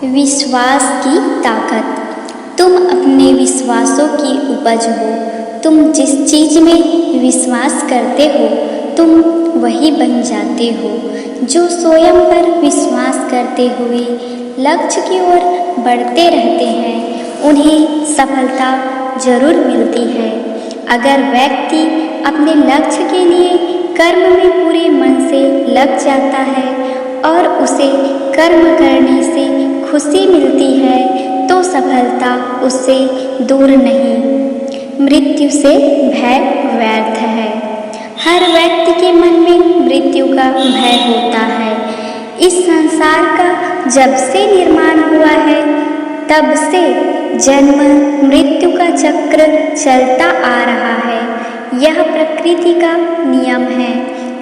विश्वास की ताकत। तुम अपने विश्वासों की उपज हो। तुम जिस चीज़ में विश्वास करते हो तुम वही बन जाते हो। जो स्वयं पर विश्वास करते हुए लक्ष्य की ओर बढ़ते रहते हैं उन्हें सफलता जरूर मिलती है। अगर व्यक्ति अपने लक्ष्य के लिए कर्म में पूरे मन से लग जाता है और उसे कर्म करने से खुशी मिलती है तो सफलता उससे दूर नहीं। मृत्यु से भय व्यर्थ है। हर व्यक्ति के मन में मृत्यु का भय होता है। इस संसार का जब से निर्माण हुआ है तब से जन्म मृत्यु का चक्र चलता आ रहा है। यह प्रकृति का नियम है।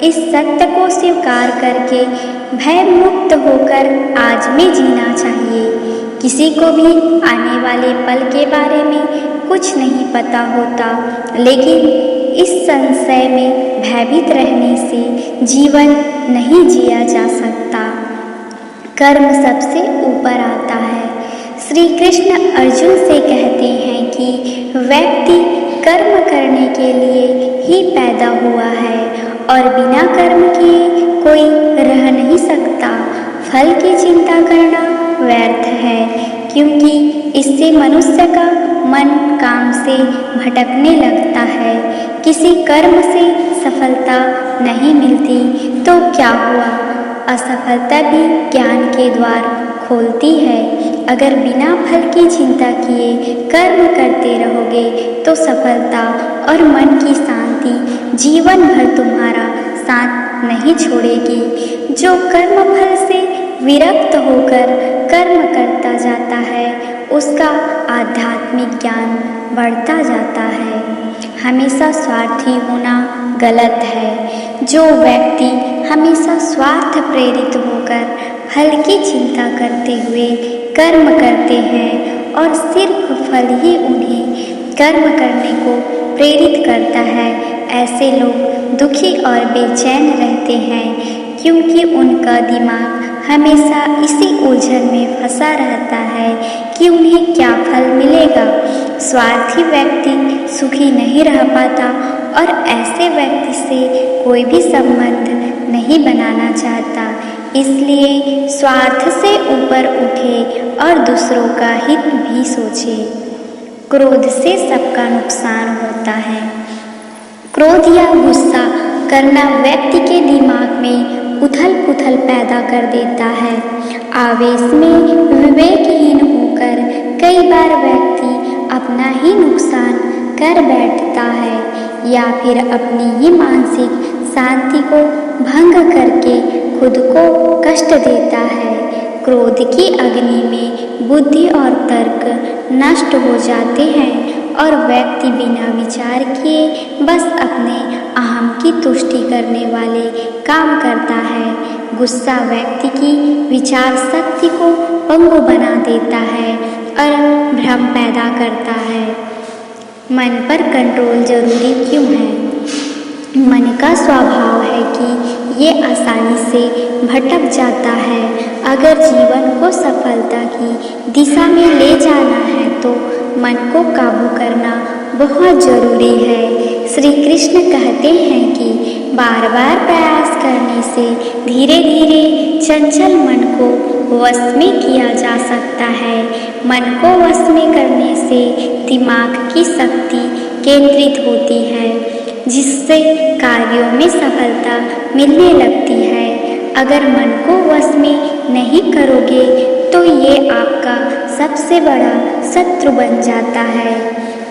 इस सत्य को स्वीकार करके भय मुक्त होकर आज में जीना चाहिए। किसी को भी आने वाले पल के बारे में कुछ नहीं पता होता, लेकिन इस संशय में भयभीत रहने से जीवन नहीं जिया जा सकता। कर्म सबसे ऊपर आता है। श्री कृष्ण अर्जुन से कहते हैं कि व्यक्ति कर्म करने के लिए ही पैदा हुआ है और बिना कर्म किए कोई रह नहीं सकता। फल की चिंता करना व्यर्थ है, क्योंकि इससे मनुष्य का मन काम से भटकने लगता है। किसी कर्म से सफलता नहीं मिलती तो क्या हुआ? असफलता भी ज्ञान के द्वार खोलती है। अगर बिना फल की चिंता किए कर्म करते रहोगे तो सफलता और मन की शांति जीवन भर तुम्हारा साथ नहीं छोड़ेगी। जो कर्म फल से विरक्त होकर कर्म करता जाता है उसका आध्यात्मिक ज्ञान बढ़ता जाता है। हमेशा स्वार्थी होना गलत है। जो व्यक्ति हमेशा स्वार्थ प्रेरित होकर फल की चिंता करते हुए कर्म करते हैं और सिर्फ फल ही उन्हें कर्म करने को प्रेरित करता है, ऐसे लोग दुखी और बेचैन रहते हैं, क्योंकि उनका दिमाग हमेशा इसी उलझन में फंसा रहता है कि उन्हें क्या फल मिलेगा। स्वार्थी व्यक्ति सुखी नहीं रह पाता और ऐसे व्यक्ति से कोई भी संबंध नहीं बनाना चाहता। इसलिए स्वार्थ से ऊपर उठे और दूसरों का हित भी सोचे। क्रोध से सबका नुकसान होता है। क्रोध या गुस्सा करना व्यक्ति के दिमाग में उथल पुथल पैदा कर देता है। आवेश में विवेकहीन होकर कई बार व्यक्ति अपना ही नुकसान कर बैठता है या फिर अपनी ही मानसिक शांति को भंग करके खुद को कष्ट देता है। क्रोध की अग्नि में बुद्धि और तर्क नष्ट हो जाते हैं और व्यक्ति बिना विचार किए बस अपने अहम की तुष्टि करने वाले काम करता है। गुस्सा व्यक्ति की विचार शक्ति को पंगु बना देता है और भ्रम पैदा करता है। मन पर कंट्रोल जरूरी क्यों है? मन का स्वभाव है कि ये आसानी से भटक जाता है। अगर जीवन को सफलता की दिशा में ले जाना है तो मन को काबू करना बहुत जरूरी है। श्री कृष्ण कहते हैं कि बार बार प्रयास करने से धीरे धीरे चंचल मन को वश में किया जा सकता है। मन को वश में करने से दिमाग की शक्ति केंद्रित होती है, जिससे कार्यों में सफलता मिलने लगती है। अगर मन को वश में नहीं करोगे तो ये आपका सबसे बड़ा शत्रु बन जाता है।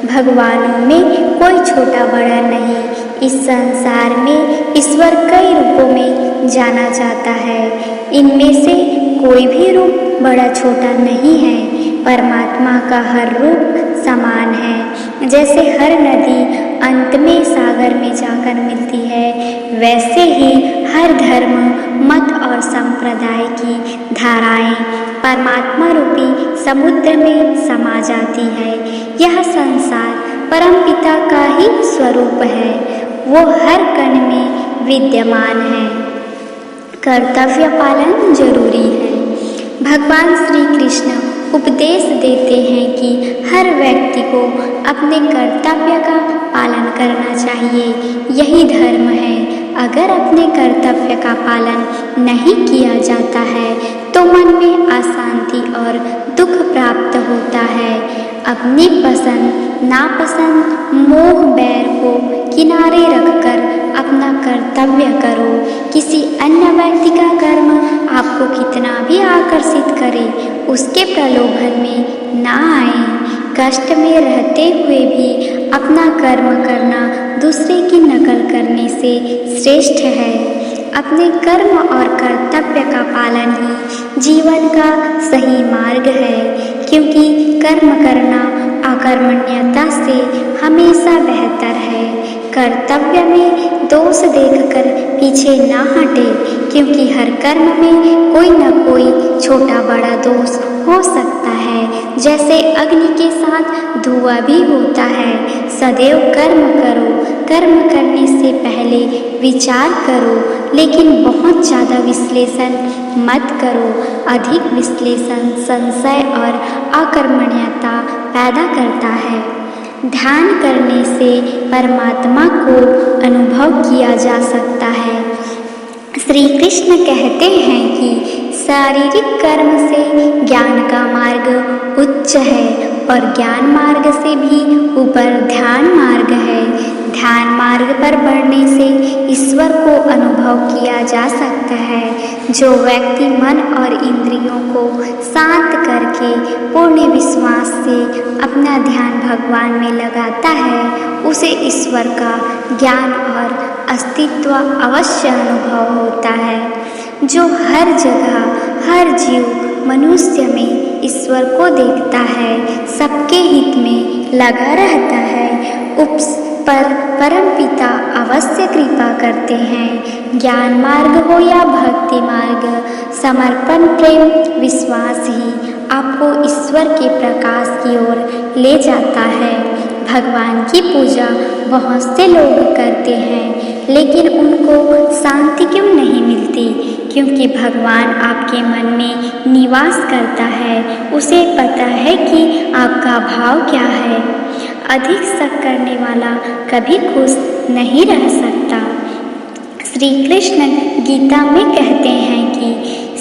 भगवानों में कोई छोटा बड़ा नहीं। इस संसार में ईश्वर कई रूपों में जाना जाता है। इनमें से कोई भी रूप बड़ा छोटा नहीं है। परमात्मा का हर रूप समान है। जैसे हर नदी अंत में सागर में जाकर मिलती है, वैसे ही हर धर्म, मत और संप्रदाय की धाराएं परमात्मा रूपी समुद्र में समा जाती है। यह संसार परमपिता का ही स्वरूप है। वो हर कण में विद्यमान है। कर्तव्य पालन जरूरी है। भगवान श्री कृष्ण उपदेश देते हैं कि हर व्यक्ति को अपने कर्तव्य का पालन करना चाहिए, यही धर्म है। अगर अपने कर्तव्य का पालन नहीं किया जाता है तो मन में अशांति और दुख प्राप्त होता है। अपनी पसंद नापसंद मोह बैर को किनारे रखकर अपना कर्तव्य करो। किसी अन्य व्यक्ति का कर्म आपको कितना भी आकर्षित करे, उसके प्रलोभन में ना आए। कष्ट में रहते हुए भी अपना कर्म करना दूसरे की नकल करने से श्रेष्ठ है। अपने कर्म और कर्तव्य का पालन ही जीवन का सही मार्ग है, क्योंकि कर्म करना अकर्मण्यता से हमेशा बेहतर है। कर्तव्य में दोष देखकर पीछे ना हटे, क्योंकि हर कर्म में कोई न कोई छोटा बड़ा दोष हो सकता है। जैसे अग्नि के साथ धुआं भी होता है। सदैव कर्म करो, कर्म करने से पहले विचार करो, लेकिन बहुत ज़्यादा विश्लेषण मत करो। अधिक विश्लेषण संशय और अकर्मण्यता पैदा करता है। ध्यान करने से परमात्मा को अनुभव किया जा सकता है। श्री कृष्ण कहते हैं कि शारीरिक कर्म से ज्ञान का मार्ग उच्च है और ज्ञान मार्ग से भी ऊपर ध्यान मार्ग है। ध्यान मार्ग पर बढ़ने से ईश्वर को अनुभव किया जा सकता है। जो व्यक्ति मन और इंद्रियों को शांत करके पूर्ण विश्वास से अपना ध्यान भगवान में लगाता है, उसे ईश्वर का ज्ञान और अस्तित्व अवश्य अनुभव होता है। जो हर जगह हर जीव मनुष्य में ईश्वर को देखता है, सबके हित में लगा रहता है, उस पर परमपिता अवश्य कृपा करते हैं। ज्ञान मार्ग हो या भक्ति मार्ग, समर्पण प्रेम विश्वास ही आपको ईश्वर के प्रकाश की ओर ले जाता है। भगवान की पूजा बहुत से लोग करते हैं, लेकिन उनको शांति क्यों नहीं मिलती? क्योंकि भगवान आपके मन में निवास करता है। उसे पता है कि आपका भाव क्या है। अधिक शक करने वाला कभी खुश नहीं रह सकता। श्री कृष्ण गीता में कहते हैं कि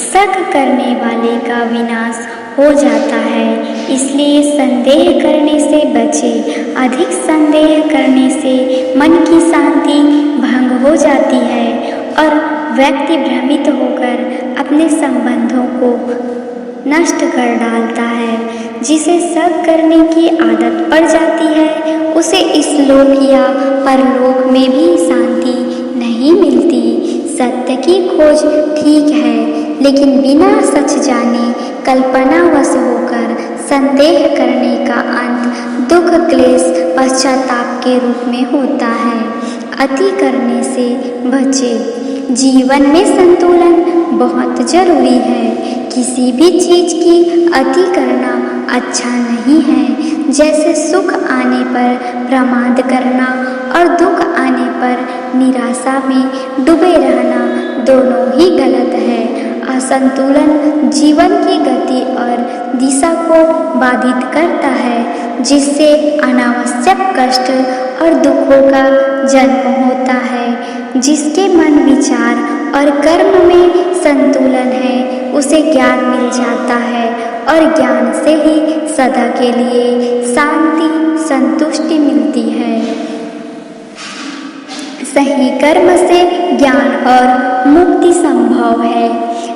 शक करने वाले का विनाश हो जाता है, इसलिए संदेह करने से बचें। अधिक संदेह करने से मन की शांति भंग हो जाती है और व्यक्ति भ्रमित होकर अपने संबंधों को नष्ट कर डालता है। जिसे शक करने की आदत पड़ जाती है, उसे इस लोक या परलोक में भी शांति नहीं मिलती। सत्य की खोज ठीक है, लेकिन बिना सच जाने कल्पनावश होकर संदेह करने का अंत दुख क्लेश पश्चाताप के रूप में होता है। अति करने से बचे। जीवन में संतुलन बहुत जरूरी है। किसी भी चीज की अति करना अच्छा नहीं है। जैसे सुख आने पर प्रमाद करना और दुख आने पर निराशा में डूबे रहना दोनों ही गलत है। असंतुलन जीवन की गति और दिशा को बाधित करता है, जिससे अनावश्यक कष्ट और दुखों का जन्म होता है। जिसके मन विचार और कर्म में संतुलन है, उसे ज्ञान मिल जाता है और ज्ञान से ही सदा के लिए शांति संतुष्टि मिलती है। सही कर्म से ज्ञान और मुक्ति संभव है।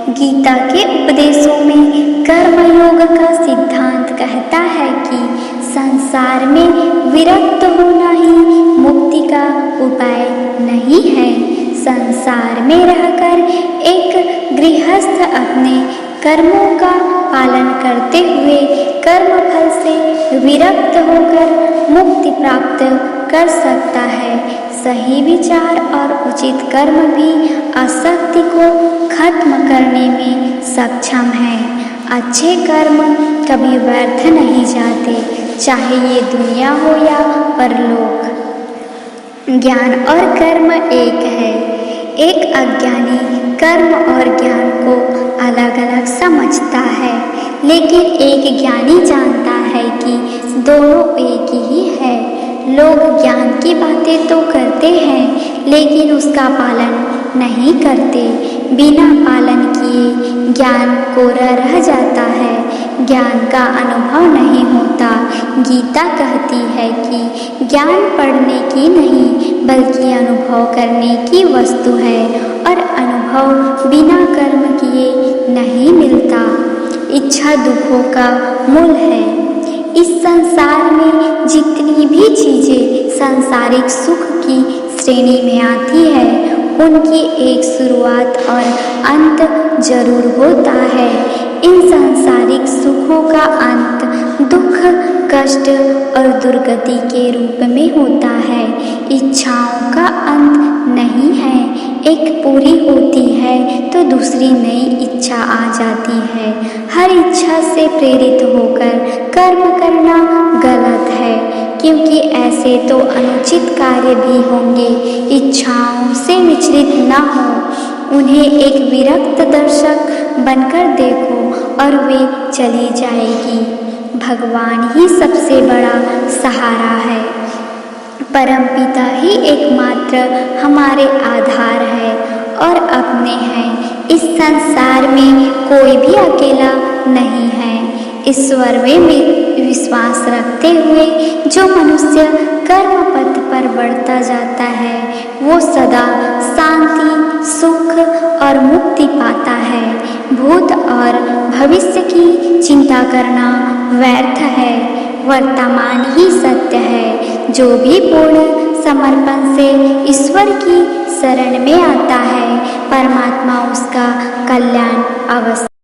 गीता के उपदेशों में कर्मयोग का सिद्धांत कहता है कि संसार में विरक्त होना ही मुक्ति का उपाय नहीं है। संसार में रहकर एक गृहस्थ अपने कर्मों का पालन करते हुए कर्म फल से विरक्त होकर मुक्ति प्राप्त कर सकता है। सही विचार और उचित कर्म भी आसक्ति को खत्म करने में सक्षम है। अच्छे कर्म कभी व्यर्थ नहीं जाते, चाहे ये दुनिया हो या परलोक। ज्ञान और कर्म एक है। एक अज्ञानी कर्म और ज्ञान को अलग अलग समझता है, लेकिन एक ज्ञानी जानता है कि दोनों एक ही है। लोग ज्ञान की बातें तो करते हैं, लेकिन उसका पालन नहीं करते। बिना पालन किए ज्ञान कोरा रह जाता है, ज्ञान का अनुभव नहीं होता। गीता कहती है कि ज्ञान पढ़ने की नहीं, बल्कि अनुभव करने की वस्तु है, और अनुभव बिना कर्म किए नहीं मिलता। इच्छा दुखों का मूल है। इस संसार में जितनी भी चीज़ें सांसारिक सुख की श्रेणी में आती है, उनकी एक शुरुआत और अंत जरूर होता है। इन सांसारिक सुखों का अंत दुख, कष्ट और दुर्गति के रूप में होता है। इच्छाओं का अंत नहीं है, एक पूरी होती है तो दूसरी नई इच्छा आ जाती है। हर इच्छा से प्रेरित होकर कर्म करना गलत है, क्योंकि ऐसे तो अनुचित कार्य भी होंगे। इच्छाओं से विचलित न हो, उन्हें एक विरक्त दर्शक बनकर देखो और वे चली जाएगी। भगवान ही सबसे बड़ा सहारा है। परमपिता ही एकमात्र हमारे आधार है और अपने हैं। इस संसार में कोई भी अकेला नहीं है। ईश्वर में विश्वास रखते हुए जो मनुष्य कर्म पथ पर बढ़ता जाता है, वो सदा शांति, सुख और मुक्ति पाता है। भूत और भविष्य की चिंता करना व्यर्थ है। वर्तमान ही सत्य है। जो भी पूर्ण समर्पण से ईश्वर की शरण में आता है, परमात्मा उसका कल्याण अवश्य